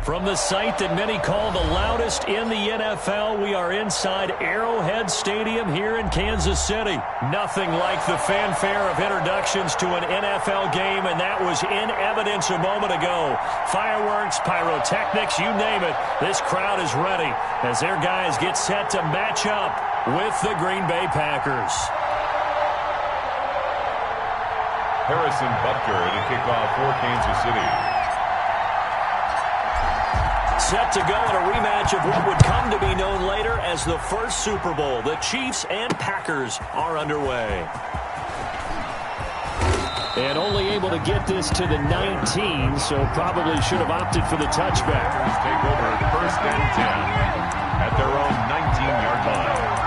From the site that many call the loudest in the NFL, we are inside Arrowhead Stadium here in Kansas City. Nothing like the fanfare of introductions to an NFL game, and that was in evidence a moment ago. Fireworks, pyrotechnics, you name it. This crowd is ready as their guys get set to match up with the Green Bay Packers. Harrison Butker to kick off for Kansas City. Set to go in a rematch of what would come to be known later as the first Super Bowl. The Chiefs and Packers are underway. And only able to get this to the 19, so probably should have opted for the touchback. Take over first and 10 at their own 19-yard line.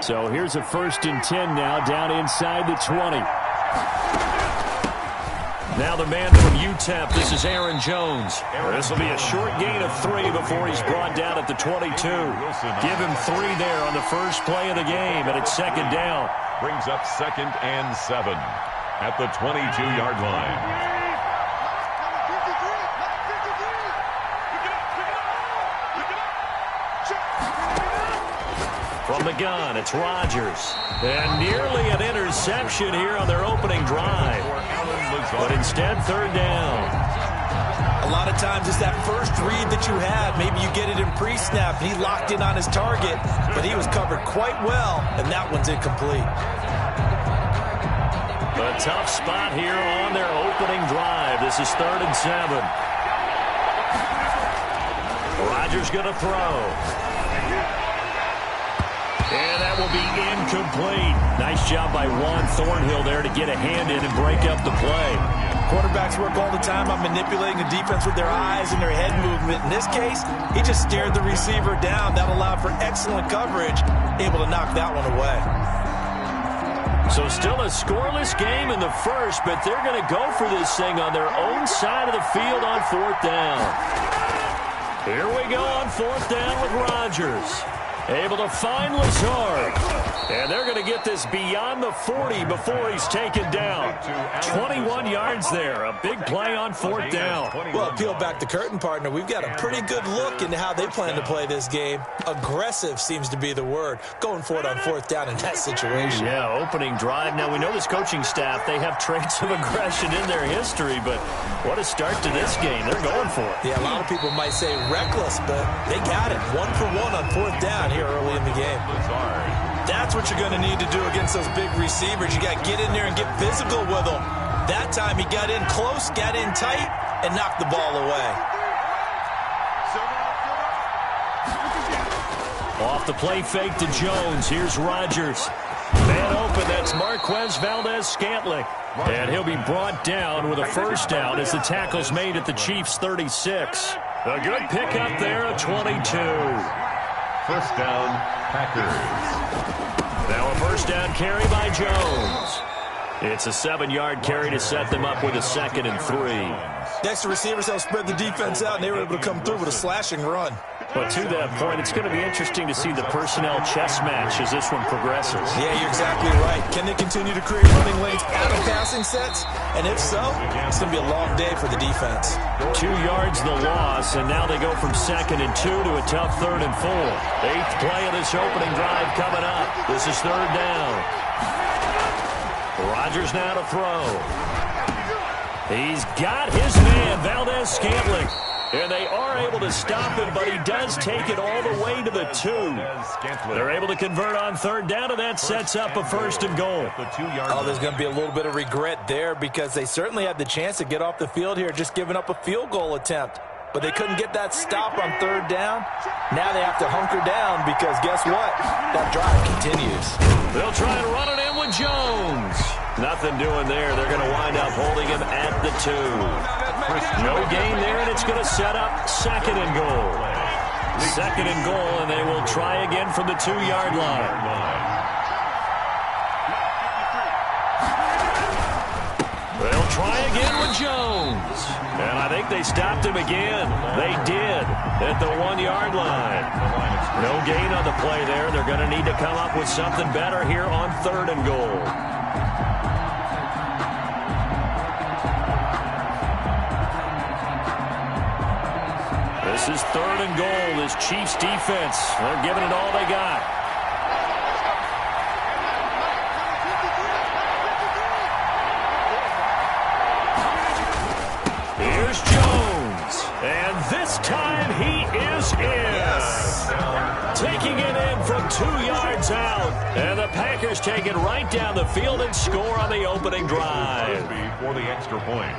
So here's a 1st and 10 now, down inside the 20. Now the man from UTEP, this is Aaron Jones. This will be a short gain of 3 before he's brought down at the 22. Give him 3 there on the first play of the game, and it's 2nd down. Brings up 2nd and 7 at the 22-yard line. From the gun, it's Rodgers. And nearly an interception here on their opening drive. But instead, 3rd down. A lot of times it's that first read that you have. Maybe you get it in pre-snap. He locked in on his target, but he was covered quite well, and that one's incomplete. A tough spot here on their opening drive. This is 3rd and 7. Rodgers going to throw. And that will be incomplete. Nice job by Juan Thornhill there to get a hand in and break up the play. Quarterbacks work all the time on manipulating the defense with their eyes and their head movement. In this case, he just stared the receiver down. That allowed for excellent coverage, able to knock that one away. So still a scoreless game in the first, but they're going to go for this thing on their own side of the field on 4th down. Here we go on 4th down with Rodgers. Able to find Lazard. And they're going to get this beyond the 40 before he's taken down. 21 yards there. A big play on 4th down. Well, peel back the curtain, partner. We've got a pretty good look into how they plan to play this game. Aggressive seems to be the word. Going for it on 4th down in that situation. Yeah, opening drive. Now, we know this coaching staff, they have traits of aggression in their history, but what a start to this game. They're going for it. Yeah, a lot of people might say reckless, but they got it. 1 for 1 on 4th down here early in the game. That's what you're going to need to do against those big receivers. You got to get in there and get physical with them. That time he got in close, got in tight, and knocked the ball away. Off the play fake to Jones. Here's Rodgers. Man open, that's Marquez Valdez-Scantling. And he'll be brought down with a 1st down as the tackle's made at the Chiefs' 36. A good pickup there at 22. 1st down, Packers. Now a 1st down carry by Jones. It's a 7-yard carry to set them up with a 2nd and 3. Next, the receivers helped spread the defense out, and they were able to come through with a slashing run. But to that point, it's going to be interesting to see the personnel chess match as this one progresses. Yeah, you're exactly right. Can they continue to create running lanes out of passing sets? And if so, it's going to be a long day for the defense. 2 yards the loss, and now they go from 2nd and 2 to a tough 3rd and 4. 8th play of this opening drive coming up. This is 3rd down. Rodgers now to throw. He's got his man, Valdez-Scantling. And they are able to stop him, but he does take it all the way to the 2. They're able to convert on 3rd down, and that sets up a 1st and goal. Oh, there's going to be a little bit of regret there because they certainly had the chance to get off the field here, just giving up a field goal attempt. But they couldn't get that stop on 3rd down. Now they have to hunker down because guess what? That drive continues. They'll try and run it in with Jones. Nothing doing there. They're going to wind up holding him at the 2. No gain there, and it's going to set up 2nd and goal. 2nd and goal, and they will try again from the 2-yard line. They'll try again with Jones. And I think they stopped him again. They did at the 1-yard line. No gain on the play there. They're going to need to come up with something better here on 3rd and goal. This is 3rd and goal. This Chiefs defense, they're giving it all they got. Here's Jones. And this time he is in. Yes. Taking it in from 2 yards out. And the Packers take it right down the field and score on the opening drive. For the extra point.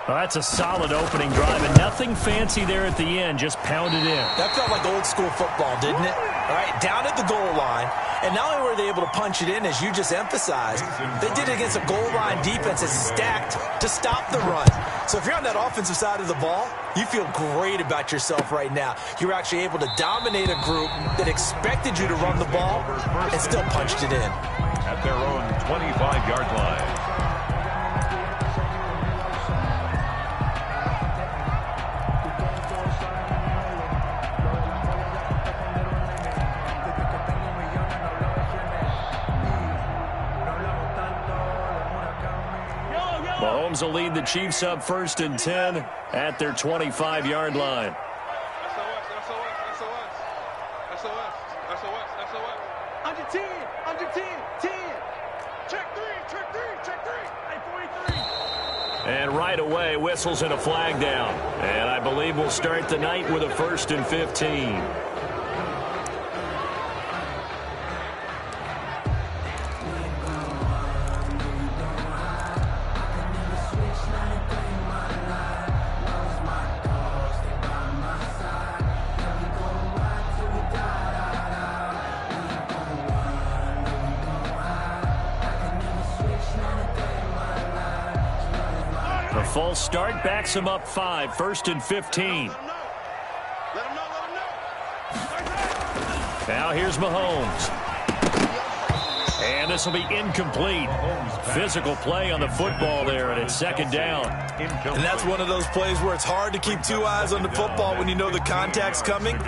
Well, that's a solid opening drive, and nothing fancy there at the end, just pounded in. That felt like old school football, didn't it? All right, down at the goal line, and not only were they able to punch it in, as you just emphasized, they did it against a goal line defense that's stacked to stop the run. So if you're on that offensive side of the ball, you feel great about yourself right now. You're actually able to dominate a group that expected you to run the ball and still punched it in. At their own 25-yard line. Mahomes will lead the Chiefs up 1st and 10 at their 25-yard line. Under 10, 10. Check three. Hey, 43. And right away, whistles and a flag down. And I believe we'll start the night with a 1st and 15. The false start backs him up 5, 1st and 15. Now here's Mahomes. And this will be incomplete. Physical play on the football there, and it's 2nd down. And that's one of those plays where it's hard to keep 2 eyes on the football when you know the contact's coming,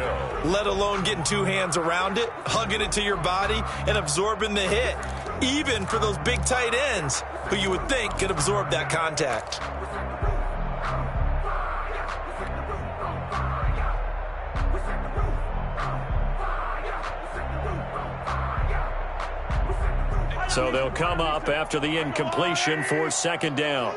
let alone getting 2 hands around it, hugging it to your body, and absorbing the hit, even for those big tight ends who you would think could absorb that contact. So they'll come up after the incompletion for 2nd down.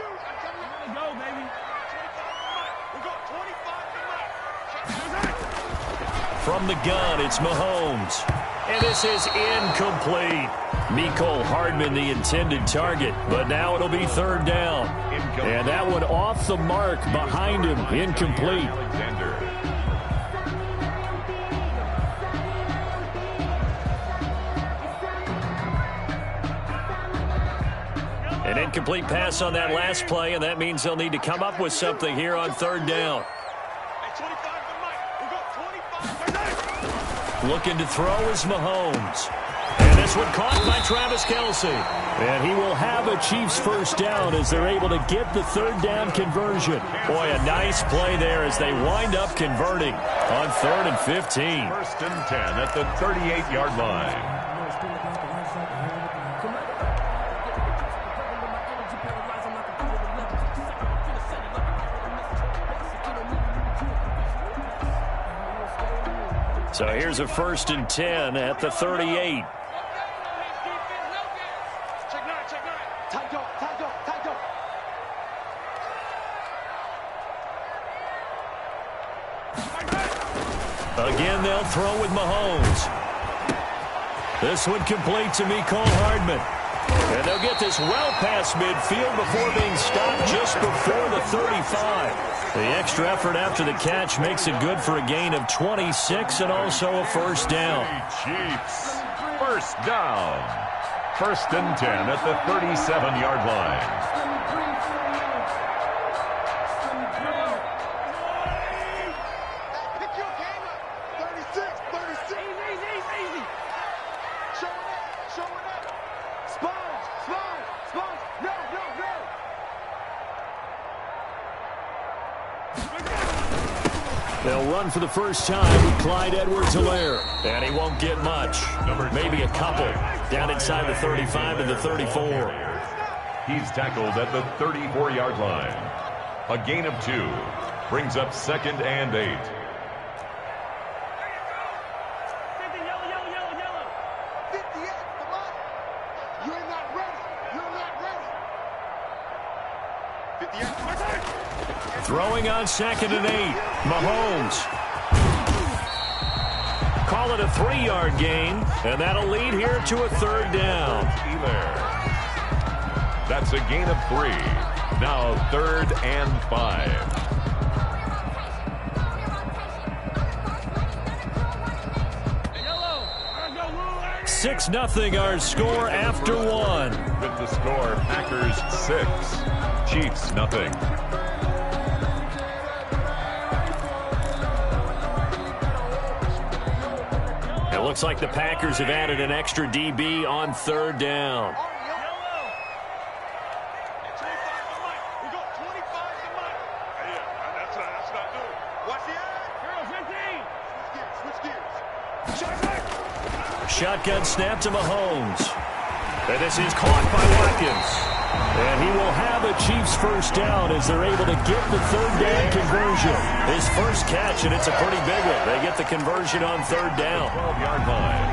From the gun, it's Mahomes. And this is incomplete. Mecole Hardman, the intended target, but now it'll be 3rd down. And that one off the mark behind him, incomplete. An incomplete pass on that last play, and that means they'll need to come up with something here on 3rd down. Looking to throw is Mahomes. And this one caught by Travis Kelce. And he will have a Chiefs 1st down as they're able to get the 3rd down conversion. Boy, a nice play there as they wind up converting on 3rd and 15. 1st and 10 at the 38-yard line. So here's a 1st and 10 at the 38. Again, they'll throw with Mahomes. This one complete to Mecole Hardman. And they'll get this well past midfield before being stopped just before the 35. The extra effort after the catch makes it good for a gain of 26 and also a 1st down. Chiefs, 1st down. 1st and 10 at the 37-yard line. Showing up. Sponge. No. They'll run for the first time with Clyde Edwards-Helaire. And he won't get much. Maybe a couple. Down inside the 35 and the 34. He's tackled at the 34-yard line. A gain of 2. Brings up 2nd and 8. Throwing on 2nd and 8. Mahomes. Call it a 3-yard gain, and that'll lead here to a 3rd down. That's a gain of 3. Now 3rd and 5. 6-0 our score after 1. With the score, Packers 6, Chiefs nothing. It looks like the Packers have added an extra DB on 3rd down. Shotgun snap to Mahomes. And this is caught by Watkins. And he will have a Chiefs first down as they're able to get the 3rd down conversion. His first catch, and it's a pretty big one. They get the conversion on 3rd down. 12-yard line.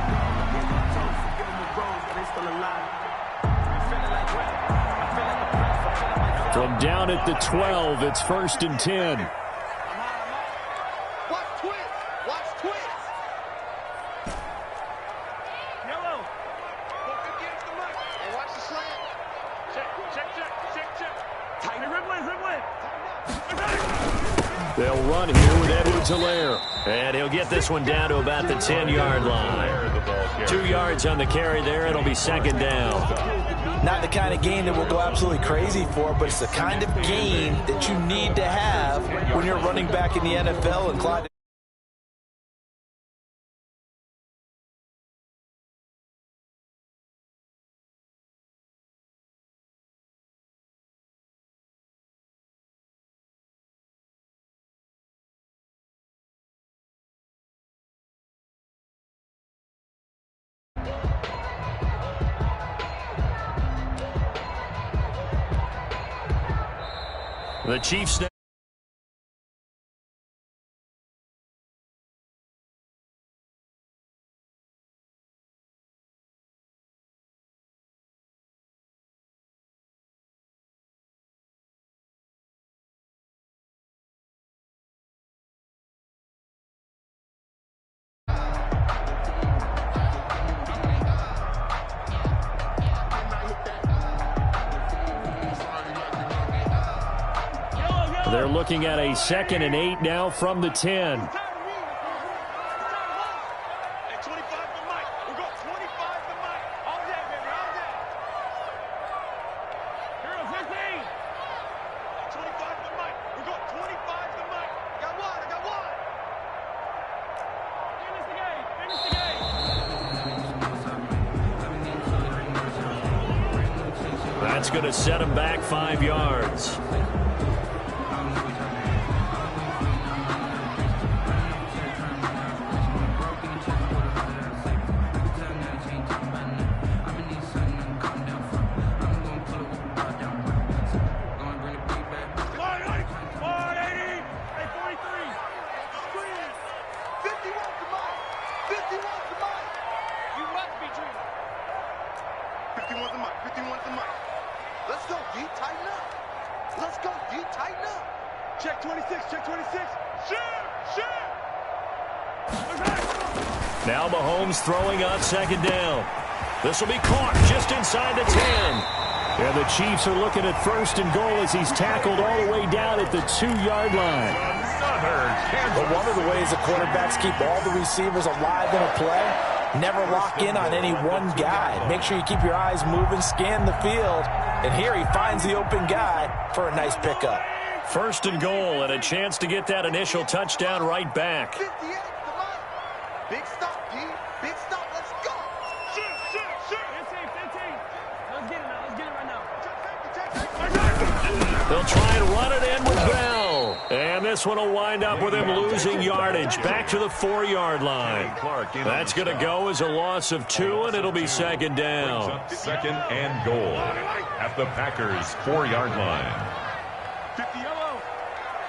From down at the 12, it's 1st and 10. They'll run here with Edwards-Helaire. And he'll get this one down to about the 10-yard line. 2 yards on the carry there. It'll be 2nd down. Not the kind of game that we'll go absolutely crazy for, but it's the kind of game that you need to have when you're running back in the NFL. And Clyde. The Chiefs now. They're looking at a 2nd and 8 now from the 10. That's going to set him back 5 yards. Now Mahomes throwing on 2nd down. This will be caught just inside the 10. And the Chiefs are looking at 1st and goal as he's tackled all the way down at the 2-yard line. But one of the ways the quarterbacks keep all the receivers alive in a play, never lock in on any one guy. Make sure you keep your eyes moving, scan the field. And here he finds the open guy for a nice pickup. 1st and goal and a chance to get that initial touchdown right back. Big stop, D. Big stop. Let's go. Shoot. 15. Let's get it now. Let's get it right now. They'll try and run it in with Bell. And this one will wind up with him losing yardage back to the 4-yard line. That's going to go as a loss of 2, and it'll be second down. Second and goal at the Packers' 4-yard line. 50 yellow.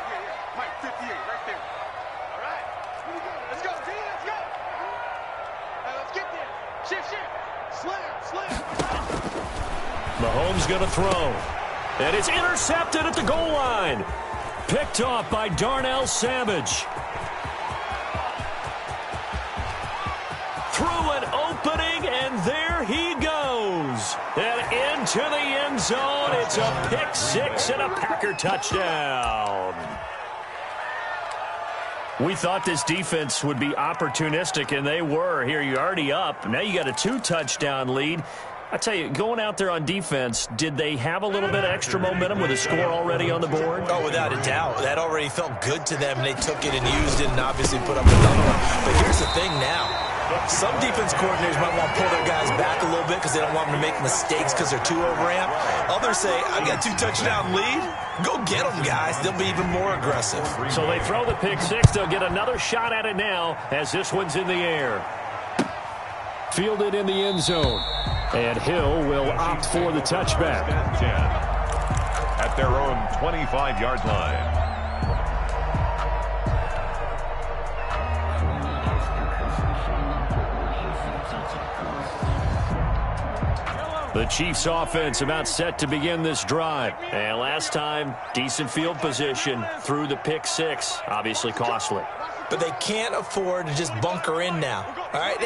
Yeah. Mike, 58 right there. All right. Here we go. Let's go, T. Let's go. Now let's get there. Shift. Slam. Mahomes going to throw. And it's intercepted at the goal line. Picked off by Darnell Savage. Through an opening, and there he goes. And into the end zone. It's a pick 6 and a Packer touchdown. We thought this defense would be opportunistic, and they were. Here, you're already up. Now you got a 2-touchdown lead. I tell you, going out there on defense, did they have a little bit of extra momentum with a score already on the board? Oh, without a doubt. That already felt good to them, and they took it and used it and obviously put up another one. But here's the thing now. Some defense coordinators might want to pull their guys back a little bit because they don't want them to make mistakes because they're too overamped. Others say, I've got a 2-touchdown lead. Go get them, guys. They'll be even more aggressive. So they throw the pick 6. They'll get another shot at it now as this one's in the air. Fielded in the end zone. And Hill will opt for the touchback. At their own 25-yard line. The Chiefs offense about set to begin this drive. And last time, decent field position through the pick 6. Obviously costly. But they can't afford to just bunker in now. All right,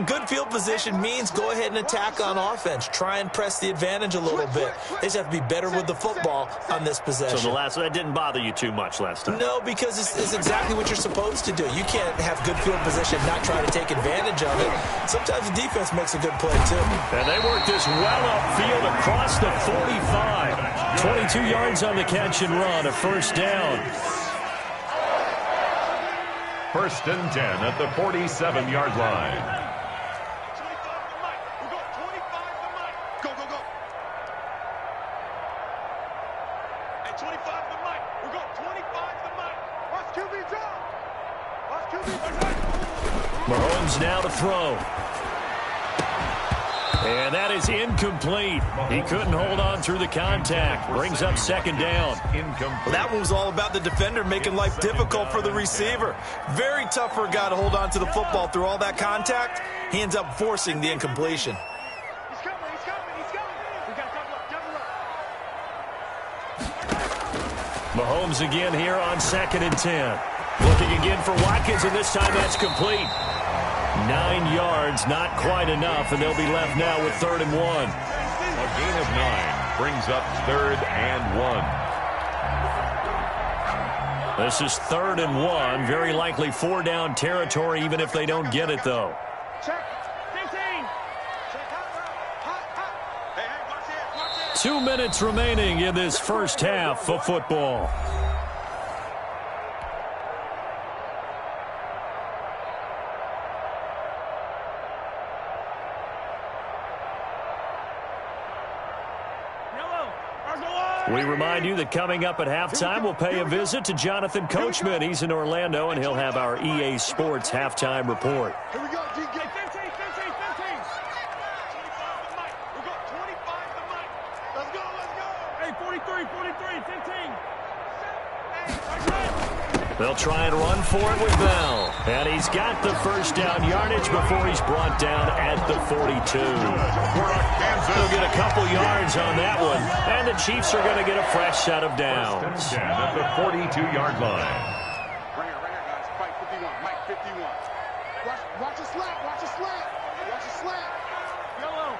good field position means go ahead and attack on offense. Try and press the advantage a little bit. They just have to be better with the football on this possession. So that didn't bother you too much last time? No, because it's exactly what you're supposed to do. You can't have good field position and not try to take advantage of it. Sometimes the defense makes a good play, too. And they work this well upfield across the 45. 22 yards on the catch and run, a first down. First and 10 at the 47-yard line. 25 to Mike. We go 25 to Mike. Go. And 25 to Mike. We go 25 to Mike. Watch QB drop. Watch QB drop. Mahomes now to throw. And that is incomplete. He couldn't hold on through the contact. Brings up second down. Well, that one was all about the defender making life difficult for the receiver. Very tough for a guy to hold on to the football through all that contact. He ends up forcing the incompletion. He's coming. We got double up. Mahomes again here on 2nd and 10. Looking again for Watkins, and this time that's complete. 9 yards, not quite enough, and they'll be left now with 3rd and 1. A gain of 9 brings up 3rd and 1. This is 3rd and 1. Very likely 4-down territory, even if they don't get it, though. Check. 15. Check hot. Hey, watch it. 2 minutes remaining in this first half of football. We remind you that coming up at halftime, we'll pay a visit to Jonathan Coachman. He's in Orlando, and he'll have our EA Sports halftime report. Here we go, D. 15. 25 to Mike. We go 25 to Mike. Let's go. Hey, 43, 15. They'll try and run for it with Bell. And he's got the first down yardage before he's brought down at the 42. He'll get a couple yards on that one. And the Chiefs are going to get a fresh set of downs. At the 42-yard line. Right here, guys. Mike 51. Watch a slant. Yellow.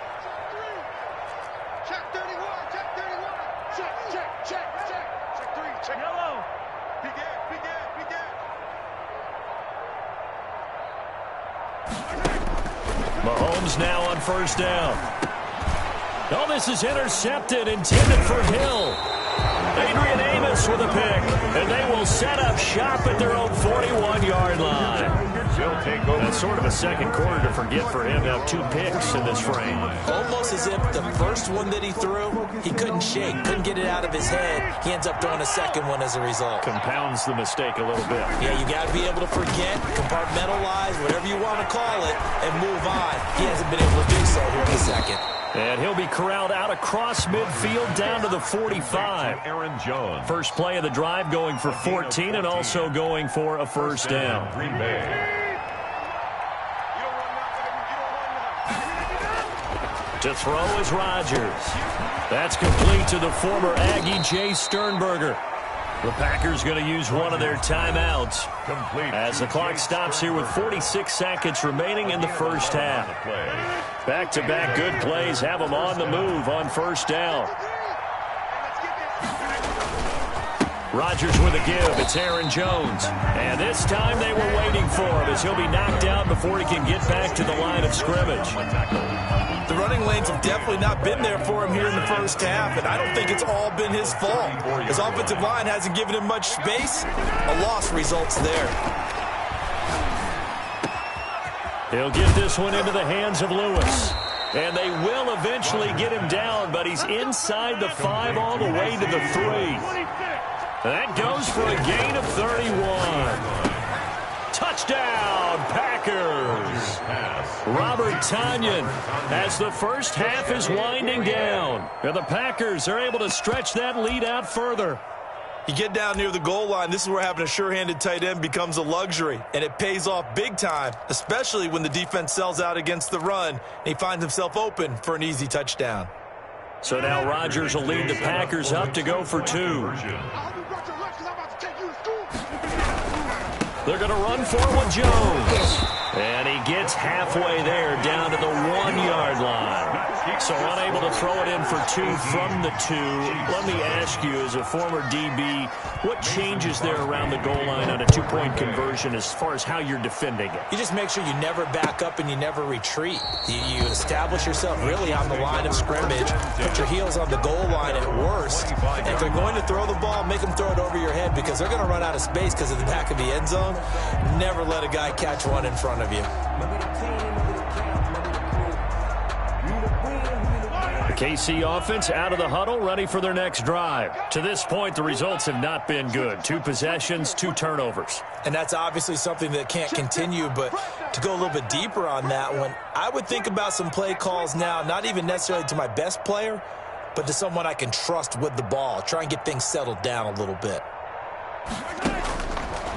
Check 31. Check. Check 3. Check yellow. Big gap. Mahomes now on first down. Oh, this is intercepted, intended for Hill. Adrian Amos with a pick, and they will set up shop at their own 41-yard line. will take over. That's sort of a second quarter to forget for him. Now 2 picks in this frame. Almost as if the first one that he threw, he couldn't shake, couldn't get it out of his head. He ends up throwing a second one as a result. Compounds the mistake a little bit. Yeah, you got to be able to forget, compartmentalize, whatever you want to call it, and move on. He hasn't been able to do so here in the second. And he'll be corralled out across midfield down to the 45. Aaron Jones. First play of the drive going for 14 and also going for a first down. Green Bay. To throw is Rodgers. That's complete to the former Aggie Jay Sternberger. The Packers going to use one of their timeouts as the clock stops here with 46 seconds remaining in the first half. Back-to-back good plays have them on the move on first down. Rodgers with a give. It's Aaron Jones. And this time they were waiting for him as he'll be knocked down before he can get back to the line of scrimmage. The running lanes have definitely not been there for him here in the first half, and I don't think it's all been his fault. His offensive line hasn't given him much space. A loss results there. He'll get this one into the hands of Lewis. And they will eventually get him down, but he's inside the 5 all the way to the 3. That goes for a gain of 31. Touchdown, Packers. Robert Tonyan as the first half is winding down. And the Packers are able to stretch that lead out further. You get down near the goal line, this is where having a sure-handed tight end becomes a luxury, and it pays off big time, especially when the defense sells out against the run, and he finds himself open for an easy touchdown. So now Rodgers will lead the Packers up to go for 2. They're going to run forward Jones. And he gets halfway there down to the 1-yard line. So unable to throw it in for 2 from the 2. Let me ask you, as a former DB, what changes there around the goal line on a 2-point conversion as far as how you're defending it? You just make sure you never back up and you never retreat. You establish yourself really on the line of scrimmage, put your heels on the goal line at worst, and if they're going to throw the ball, make them throw it over your head because they're going to run out of space because of the back of the end zone. Never let a guy catch one in front of you. The KC offense out of the huddle, ready for their next drive. To this point, the results have not been good. 2 possessions, 2 turnovers. And that's obviously something that can't continue, but to go a little bit deeper on that one, I would think about some play calls now, not even necessarily to my best player, but to someone I can trust with the ball. Try and get things settled down a little bit.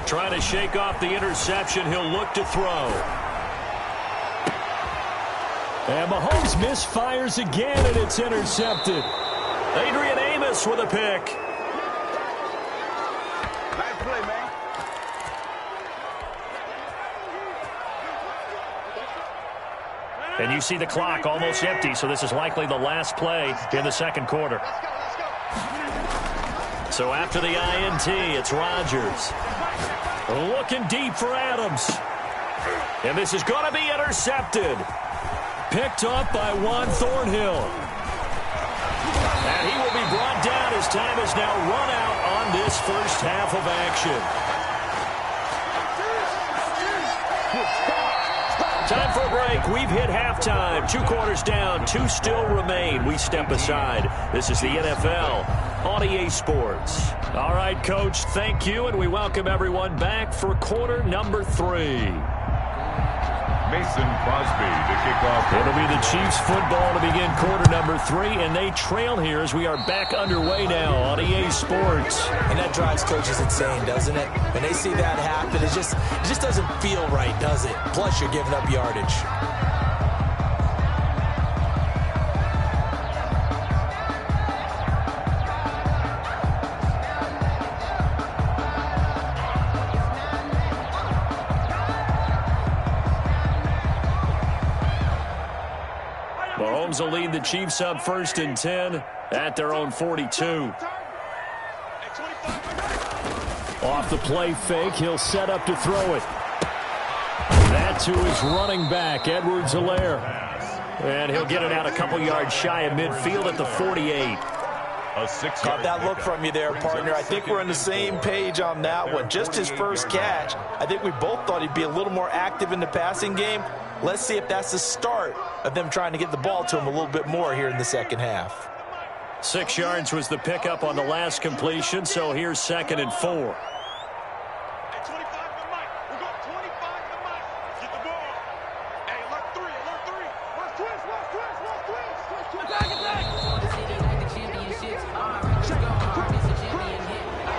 Trying to shake off the interception. He'll look to throw. And Mahomes misfires again, and it's intercepted. Adrian Amos with a pick. Nice play, man. And you see the clock almost empty, so this is likely the last play in the second quarter. So after the INT, it's Rodgers. Looking deep for Adams. And this is going to be intercepted. Picked up by Juan Thornhill. And he will be brought down as time has now run out on this first half of action. Time for a break. We've hit halftime. 2 quarters down. 2 still remain. We step aside. This is the NFL on EA Sports. All right, Coach, thank you, and we welcome everyone back for quarter number 3. Mason Crosby to kick off. It'll be the Chiefs football to begin quarter number 3, and they trail here as we are back underway now on EA Sports. And that drives coaches insane, doesn't it? When they see that happen, it just doesn't feel right, does it? Plus, you're giving up yardage. Mahomes will lead the Chiefs up 1st and 10 at their own 42. Off the play fake, he'll set up to throw it. That to his running back, Edwards-Helaire. And he'll get it out a couple yards shy of midfield at the 48. A 6-yard Caught that look from you there, partner. I think we're on the same page on that one. Just his first catch. I think we both thought he'd be a little more active in the passing game. Let's see if that's the start of them trying to get the ball to him a little bit more here in the second half. 6 yards was the pickup on the last completion, so here's 2nd and 4.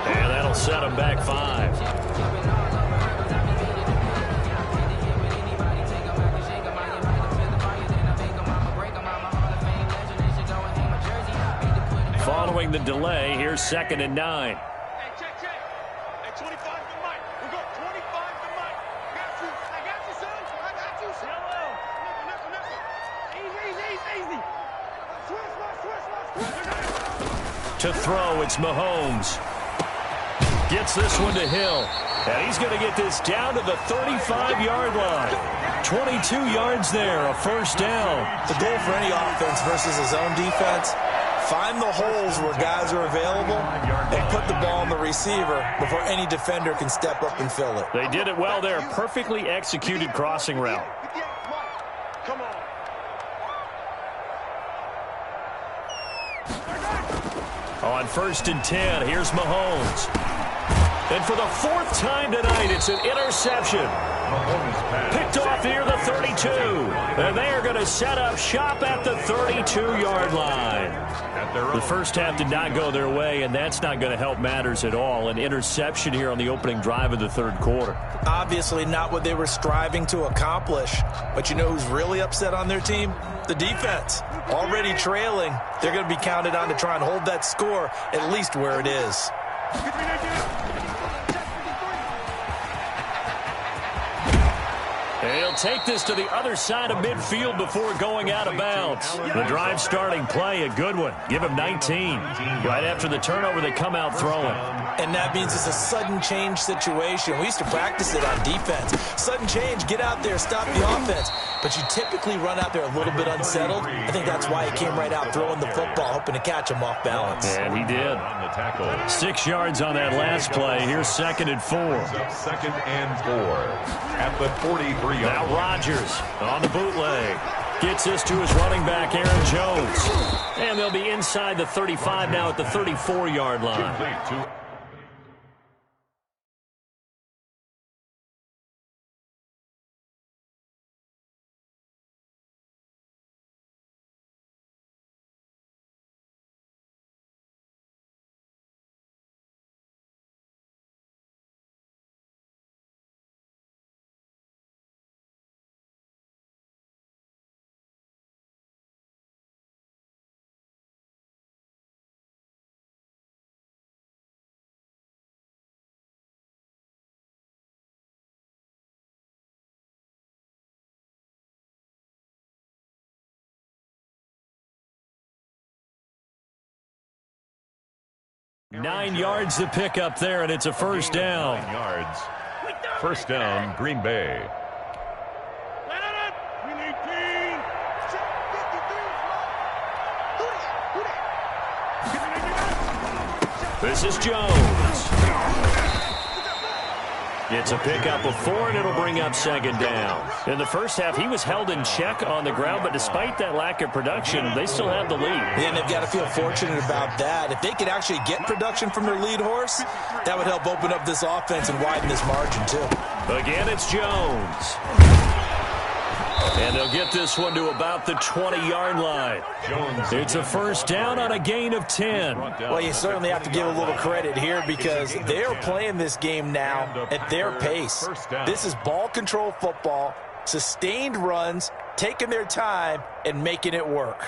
And that'll set him back 5. Following the delay, here's 2nd and 9. Hey, check. Hey, 25 to Mike. We're going 25 to Mike. I got you, son. I got you, son. Easy. Switch. To throw, it's Mahomes. Gets this one to Hill. And he's going to get this down to the 35-yard line. 22 yards there, a first down. The goal for any offense versus his own defense, find the holes where guys are available and put the ball on the receiver before any defender can step up and fill it. They did it well there. Perfectly executed crossing route. Come on. On 1st and 10, here's Mahomes. And for the 4th time tonight, it's an interception. Picked off near the 32. And they are going to set up shop at the 32-yard line. The first half did not go their way, and that's not going to help matters at all. An interception here on the opening drive of the 3rd quarter. Obviously not what they were striving to accomplish. But you know who's really upset on their team? The defense. Already trailing. They're going to be counted on to try and hold that score at least where it is. He'll take this to the other side of midfield before going out of bounds. The drive starting play, a good one. Give him 19. Right after the turnover, they come out throwing. And that means it's a sudden change situation. We used to practice it on defense. Sudden change, get out there, stop the offense. But you typically run out there a little bit unsettled. I think that's why he came right out throwing the football, hoping to catch him off balance. And he did. 6 yards on that last play. Here's 2nd and 4. 2nd and 4 at the 43-yard line. Now Rodgers on the bootleg. Gets this to his running back, Aaron Jones. And they'll be inside the 35 now at the 34-yard line. Nine yards to pick up there, and it's a first down. 9 yards. First down, Green Bay. This is Jones. It's a pickup of 4, and it'll bring up 2nd down. In the first half, he was held in check on the ground, but despite that lack of production, they still have the lead. And they've got to feel fortunate about that. If they could actually get production from their lead horse, that would help open up this offense and widen this margin, too. Again, it's Jones. And they'll get this one to about the 20-yard line. It's a first down on a gain of 10. Well, you certainly have to give a little credit here because they're playing this game now at their pace. This is ball control football, sustained runs, taking their time, and making it work.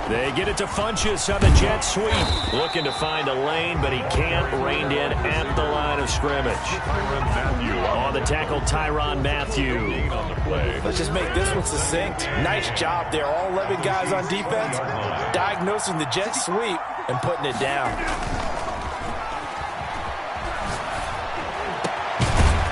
They get it to Funchess on the jet sweep. Looking to find a lane, but he can't. Reined in at the line of scrimmage. On the tackle, Tyrann Mathieu. Let's just make this one succinct. Nice job there. All 11 guys on defense, diagnosing the jet sweep and putting it down.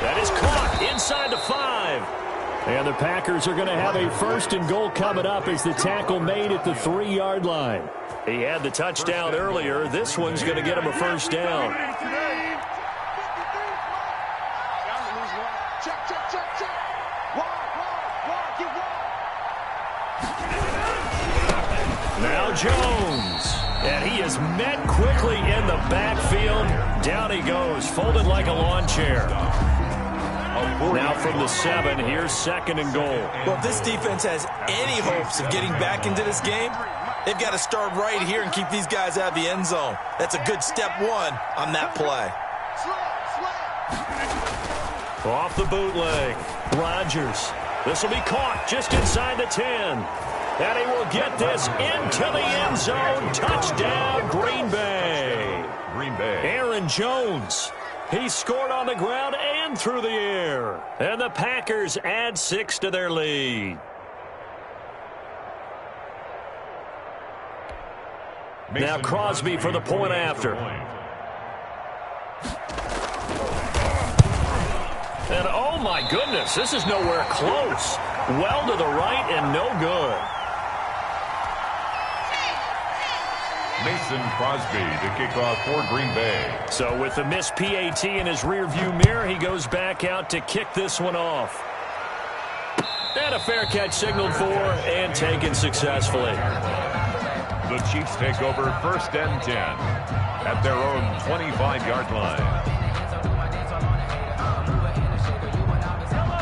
That is caught inside the 5. And the Packers are going to have a 1st and goal coming up as the tackle made at the 3-yard line. He had the touchdown earlier. This one's going to get him a 1st down. Now Jones. And he is met quickly in the backfield. Down he goes, folded like a lawn chair. Now from the 7, here's 2nd and goal. Well, if this defense has any hopes of getting back into this game, they've got to start right here and keep these guys out of the end zone. That's a good step 1 on that play. Off the bootleg, Rodgers. This will be caught just inside the 10. And he will get this into the end zone. Touchdown, Green Bay. Aaron Jones. He scored on the ground and through the air. And the Packers add 6 to their lead. Now Crosby for the point after. And oh my goodness, this is nowhere close. Well to the right and no good. Mason Crosby to kick off for Green Bay. So with the missed PAT in his rearview mirror, he goes back out to kick this one off. And a fair catch signaled for and taken successfully. The Chiefs take over 1st and 10 at their own 25-yard line.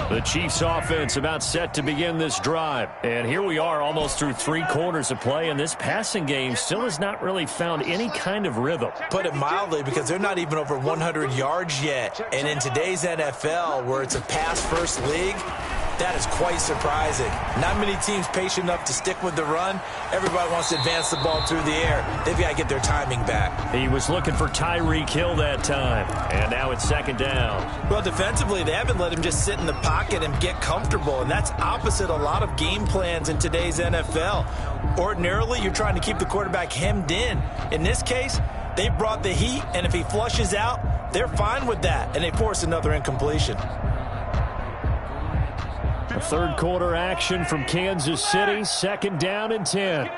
The Chiefs offense about set to begin this drive. And here we are almost through 3 quarters of play, and this passing game still has not really found any kind of rhythm. Put it mildly, because they're not even over 100 yards yet. And in today's NFL, where it's a pass-first league, that is quite surprising. Not many teams patient enough to stick with the run. Everybody wants to advance the ball through the air. They've got to get their timing back. He was looking for Tyreek Hill that time. And now it's 2nd down. Well, defensively, they haven't let him just sit in the pocket and get comfortable. And that's opposite a lot of game plans in today's NFL. Ordinarily, you're trying to keep the quarterback hemmed in. In this case, they brought the heat, and if he flushes out, they're fine with that. And they force another incompletion. A 3rd quarter action from Kansas City. 2nd down and 10.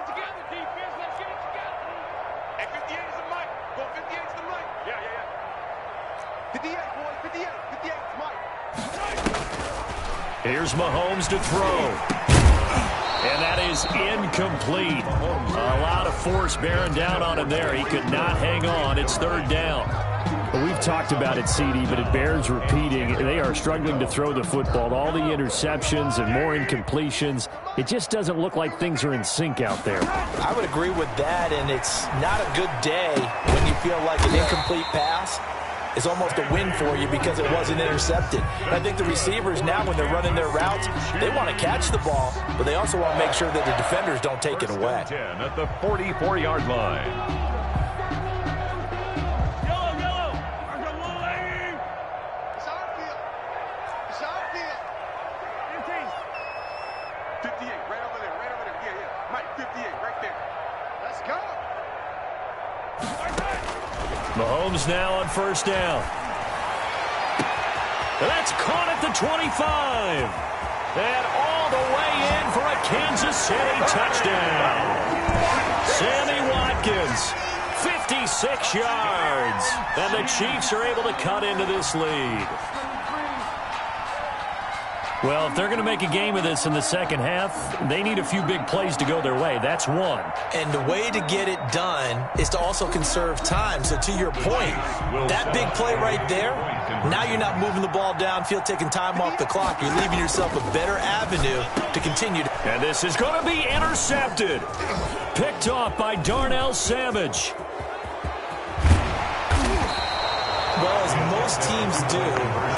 Here's Mahomes to throw. And that is incomplete. A lot of force bearing down on him there. He could not hang on. It's 3rd down. We've talked about it, CD, but it bears repeating. They are struggling to throw the football. All the interceptions and more incompletions. It just doesn't look like things are in sync out there. I would agree with that, and it's not a good day when you feel like an incomplete pass is almost a win for you because it wasn't intercepted. And I think the receivers now, when they're running their routes, they want to catch the ball, but they also want to make sure that the defenders don't take it away. 10 at the 44-yard line. 58, right over there. Yeah. Mike, 58, right there. Let's go. Mahomes now on 1st down. That's caught at the 25. And all the way in for a Kansas City touchdown. Sammy Watkins, 56 yards. And the Chiefs are able to cut into this lead. Well, if they're going to make a game of this in the second half, they need a few big plays to go their way. That's one. And the way to get it done is to also conserve time. So to your point, that big play right there, now you're not moving the ball downfield, taking time off the clock. You're leaving yourself a better avenue to continue. And this is going to be intercepted. Picked off by Darnell Savage. Well, as most teams do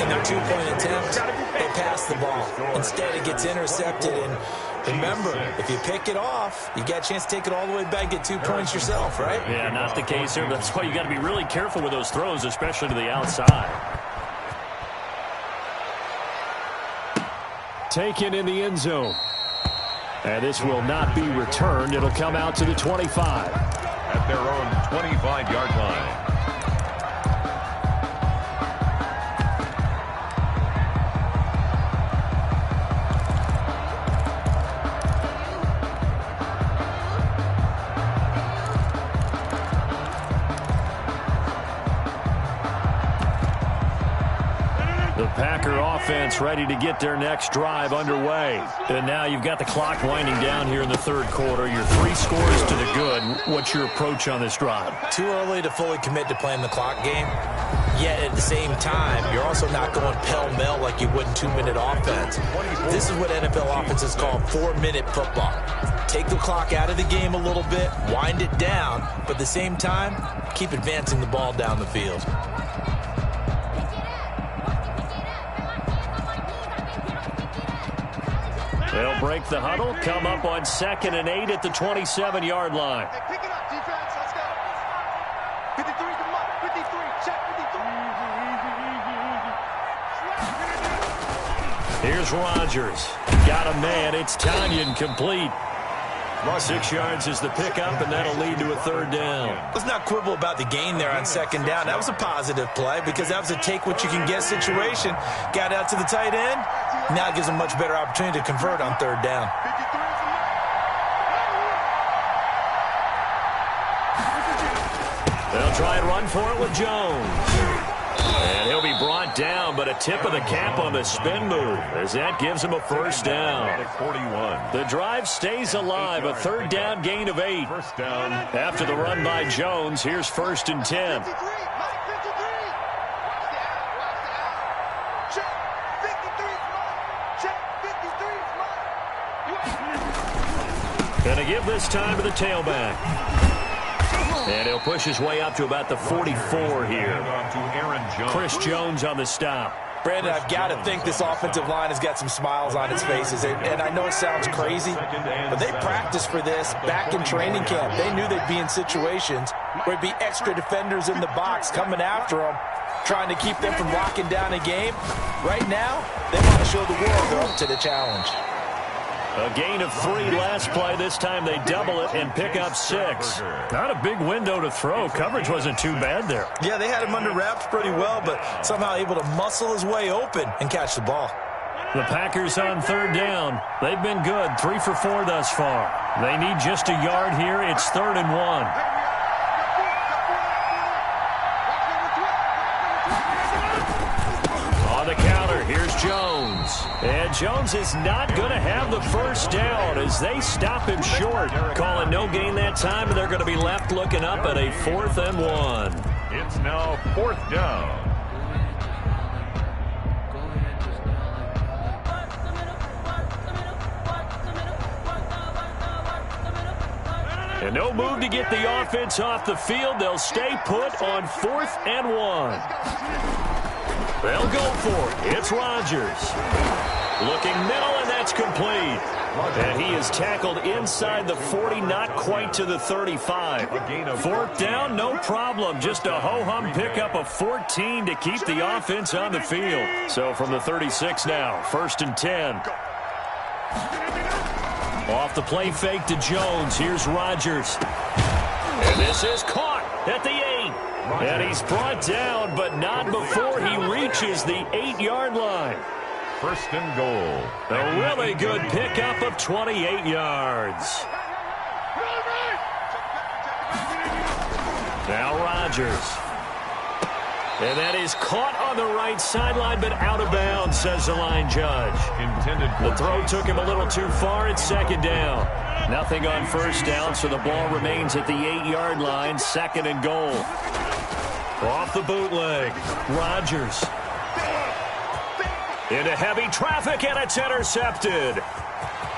in their two-point attempts, they pass the ball. Instead, it gets intercepted. And remember, if you pick it off, you got a chance to take it all the way back, get 2 points yourself, right? Yeah, not the case here. That's why you got to be really careful with those throws, especially to the outside. Taken in the end zone. And this will not be returned. It'll come out to the 25. At their own 25-yard line. Packer offense ready to get their next drive underway. And now you've got the clock winding down here in the third quarter. Your 3 scores to the good. What's your approach on this drive? Too early to fully commit to playing the clock game. Yet at the same time, you're also not going pell-mell like you would in 2-minute offense. This is what NFL offenses call 4-minute football. Take the clock out of the game a little bit, wind it down, but at the same time, keep advancing the ball down the field. They'll break the huddle, come up on 2nd and 8 at the 27-yard line. Hey, pick it up, defense. Let's go. 53, come on. 53, check 53. Here's Rodgers. Got a man. It's Tanyan complete. 6 yards is the pickup, and that'll lead to a 3rd down. Let's not quibble about the gain there on 2nd down. That was a positive play because that was a take-what-you-can-get situation. Got out to the tight end. Now it gives them a much better opportunity to convert on 3rd down. They'll try and run for it with Jones. And he'll be brought down, but a tip of the cap on the spin move as that gives him a 1st down. 41. The drive stays alive, a 3rd down gain of 8. First down. After the run by Jones, here's 1st and 10. 53, Mike 53. Watch the out. Check 53, Mike. Check 53, Mike. Gonna give this time to the tailback. And he'll push his way up to about the 44 here. Chris Jones on the stop. Brandon, I've got to think this offensive line has got some smiles on its faces. And I know it sounds crazy, but they practiced for this back in training camp. They knew they'd be in situations where it'd be extra defenders in the box coming after them, trying to keep them from locking down a game. Right now, they want to show the world they're up to the challenge. A gain of 3 last play. This time they double it and pick up 6. Not a big window to throw. Coverage wasn't too bad there. Yeah, they had him under wraps pretty well, but somehow able to muscle his way open and catch the ball. The Packers on 3rd down. They've been good, 3 for 4 thus far. They need just a yard here. It's 3rd and 1. On the counter, here's Jones. And Jones is not going to have the 1st down as they stop him short. Calling no gain that time, and they're going to be left looking up at a 4th and 1. It's now 4th down. And no move to get the offense off the field. They'll stay put on 4th and 1. They'll go for it. It's Rodgers. Looking middle, and that's complete. And he is tackled inside the 40, not quite to the 35. 4th down, no problem. Just a ho-hum pickup of 14 to keep the offense on the field. So from the 36 now, 1st and 10. Off the play fake to Jones. Here's Rodgers. And this is caught at the 8. And he's brought down, but not before he reaches the 8-yard line. 1st and goal. A really good pickup of 28 yards. Now Rodgers. And that is caught on the right sideline, but out of bounds, says the line judge. The throw took him a little too far. It's 2nd down. Nothing on 1st down, so the ball remains at the 8-yard line. 2nd and goal. Off the bootleg. Rodgers. Into heavy traffic, and it's intercepted.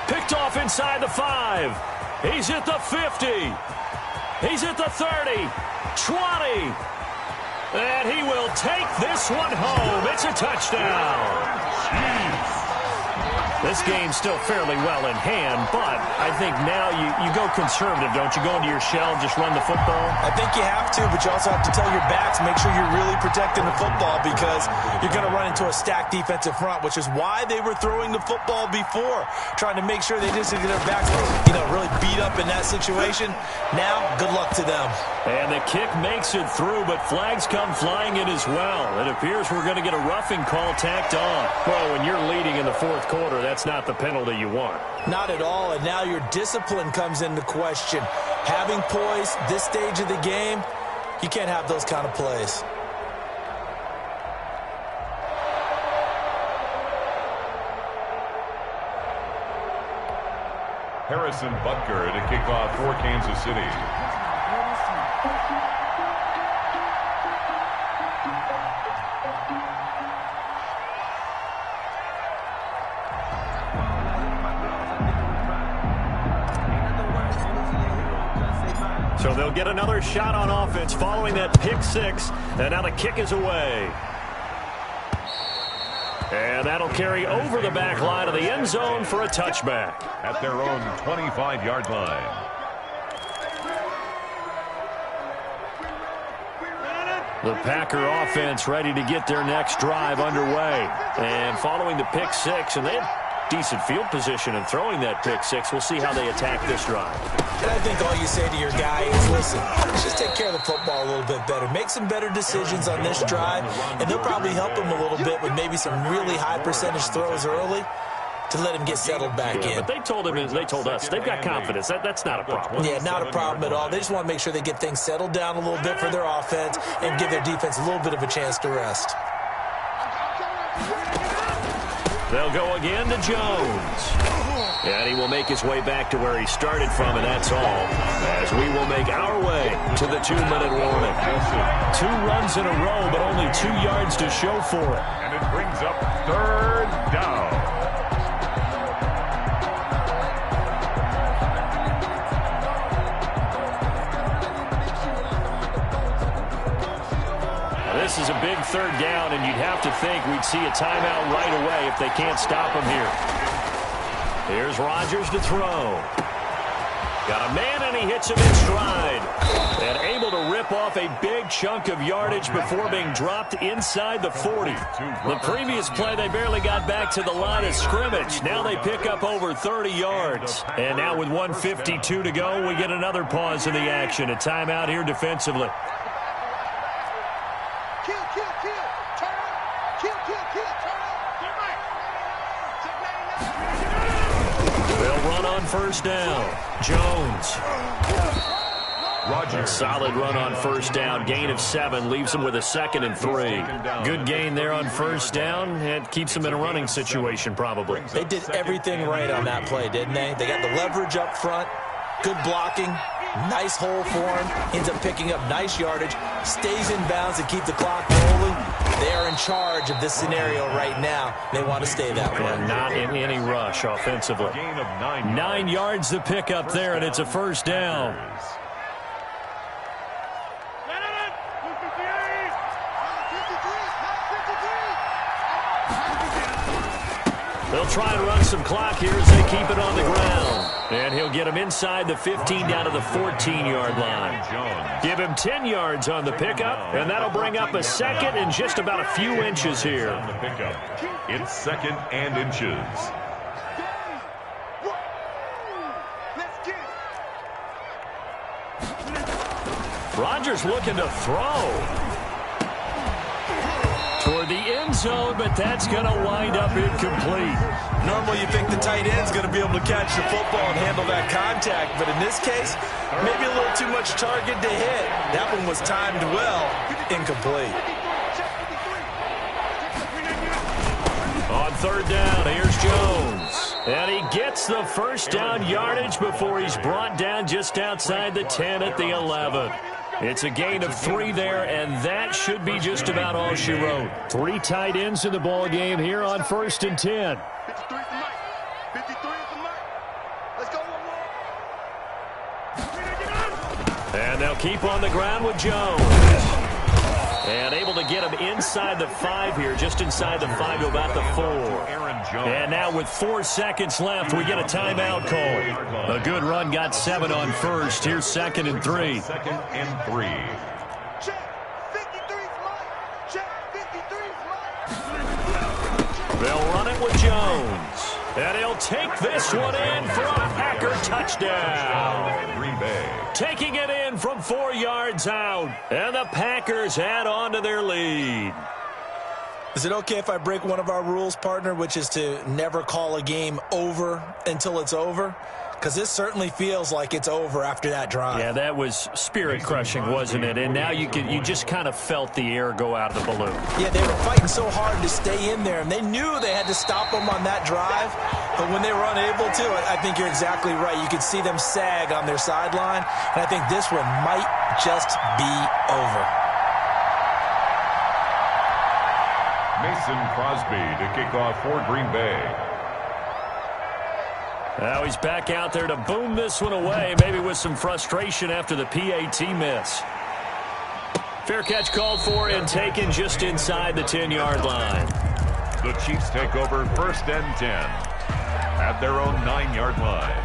Picked off inside the 5. He's at the 50. He's at the 30. 20. And he will take this one home. It's a touchdown. This game's still fairly well in hand, but I think now you go conservative, don't you? Go into your shell, just run the football? I think you have to, but you also have to tell your backs, make sure you're really protecting the football because you're going to run into a stacked defensive front, which is why they were throwing the football before, trying to make sure they just get their backs, really beat up in that situation. Now, good luck to them. And the kick makes it through, but flags come flying in as well. It appears we're going to get a roughing call tacked on. Well, when you're leading in the fourth quarter, that's not the penalty you want. Not at all, and now your discipline comes into question. Having poise this stage of the game, you can't have those kind of plays. Harrison Butker to kick off for Kansas City. So they'll get another shot on offense following that pick six, and now the kick is away. And that'll carry over the back line of the end zone for a touchback. At their own 25-yard line. The Packer offense ready to get their next drive underway. And following the pick six, and they had decent field position in throwing that pick six. We'll see how they attack this drive. And I think all you say to your guy is, listen, just take care of the football a little bit better. Make some better decisions on this drive, and they'll probably help him a little bit with maybe some really high percentage throws early to let him get settled back in. But they told us, they've got confidence. That's not a problem. Yeah, not a problem at all. They just want to make sure they get things settled down a little bit for their offense and give their defense a little bit of a chance to rest. They'll go again to Jones. And he will make his way back to where he started from, and that's all. As we will make our way to the 2-minute warning. 2 runs in a row, but only 2 yards to show for it. And it brings up 3rd down. This is a big 3rd down, and you'd have to think we'd see a timeout right away if they can't stop him here. Here's Rodgers to throw. Got a man, and he hits him in stride. And able to rip off a big chunk of yardage before being dropped inside the 40. The previous play, they barely got back to the line of scrimmage. Now they pick up over 30 yards. And now with 1:52 to go, we get another pause in the action. A timeout here defensively. They'll run on 1st down. Jones. Rodgers. Solid run on 1st down. Gain of 7 leaves him with a 2nd and 3. Good gain there on 1st down. It keeps him in a running situation probably. They did everything right on that play, didn't they? They got the leverage up front, good blocking, nice hole for him, ends up picking up nice yardage, stays in bounds to keep the clock rolling. They are in charge of this scenario right now. They want to stay that way. And not in any rush offensively. 9 yards to pick up there, and it's a 1st down. They'll try and run some clock here as they keep it on the ground. And he'll get him inside the 15 down to the 14-yard line. Give him 10 yards on the pickup, and that'll bring up a 2nd and just about a few inches here. It's 2nd and inches. Rodgers looking to throw toward the end zone, but that's going to wind up incomplete. Normally you think the tight end's going to be able to catch the football and handle that contact, but in this case, maybe a little too much target to hit. That one was timed well, incomplete. On 3rd down, here's Jones. And he gets the 1st down yardage before he's brought down just outside the 10 at the 11. It's a gain of 3 there, and that should be just about all she wrote. 3 tight ends in the ball game here on 1st and 10. 53 for Mike. 53 for Mike. Let's go, one more. And they'll keep on the ground with Jones. And able to get him inside the 5 here, just inside the 5 to about the 4. And now with 4 seconds left, we get a timeout call. A good run got 7 on first. Here's 2nd and 3. Second and 3. Check. 53's mine. Check. 53's mine. They'll run it with Jones. And he'll take this one in for a Packer touchdown. Green Bay. Taking it in from 4 yards out. And the Packers add on to their lead. Is it okay if I break one of our rules, partner, which is to never call a game over until it's over? Because this certainly feels like it's over after that drive. Yeah, that was spirit-crushing, wasn't it? And now you just kind of felt the air go out of the balloon. Yeah, they were fighting so hard to stay in there, and they knew they had to stop them on that drive. But when they were unable to, I think you're exactly right. You could see them sag on their sideline, and I think this one might just be over. Mason Crosby to kick off for Green Bay. Now he's back out there to boom this one away, maybe with some frustration after the PAT miss. Fair catch called for and taken just inside the 10-yard line. The Chiefs take over 1st and 10 at their own 9-yard line.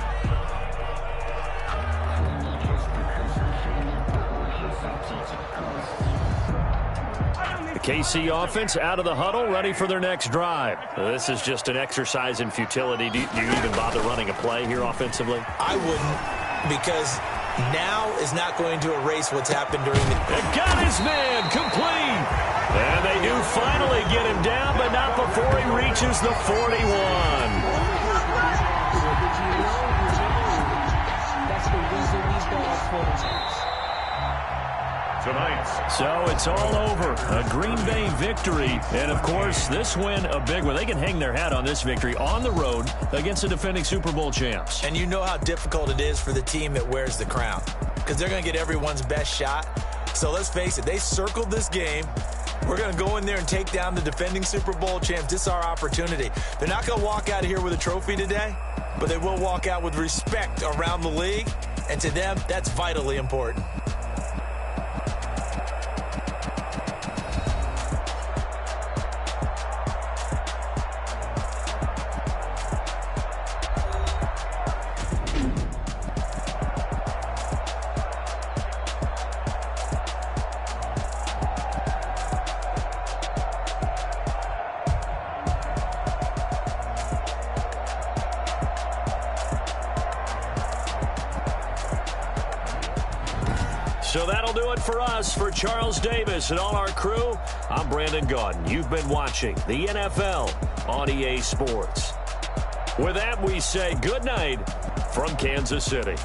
KC offense out of the huddle, ready for their next drive. This is just an exercise in futility. Do you even bother running a play here offensively? I wouldn't, because now is not going to erase what's happened during the... They got his man complete. And they do finally get him down, but not before he reaches the 41. That's the reason these balls for the Chiefs. Tonight. So it's all over. A Green Bay victory. And, of course, this win a big one. They can hang their hat on this victory on the road against the defending Super Bowl champs. And you know how difficult it is for the team that wears the crown, because they're going to get everyone's best shot. So let's face it, they circled this game. We're going to go in there and take down the defending Super Bowl champs. This is our opportunity. They're not going to walk out of here with a trophy today, but they will walk out with respect around the league. And to them, that's vitally important. So that'll do it for us. For Charles Davis and all our crew, I'm Brandon Gaudin. You've been watching the NFL on EA Sports. With that, we say good night from Kansas City.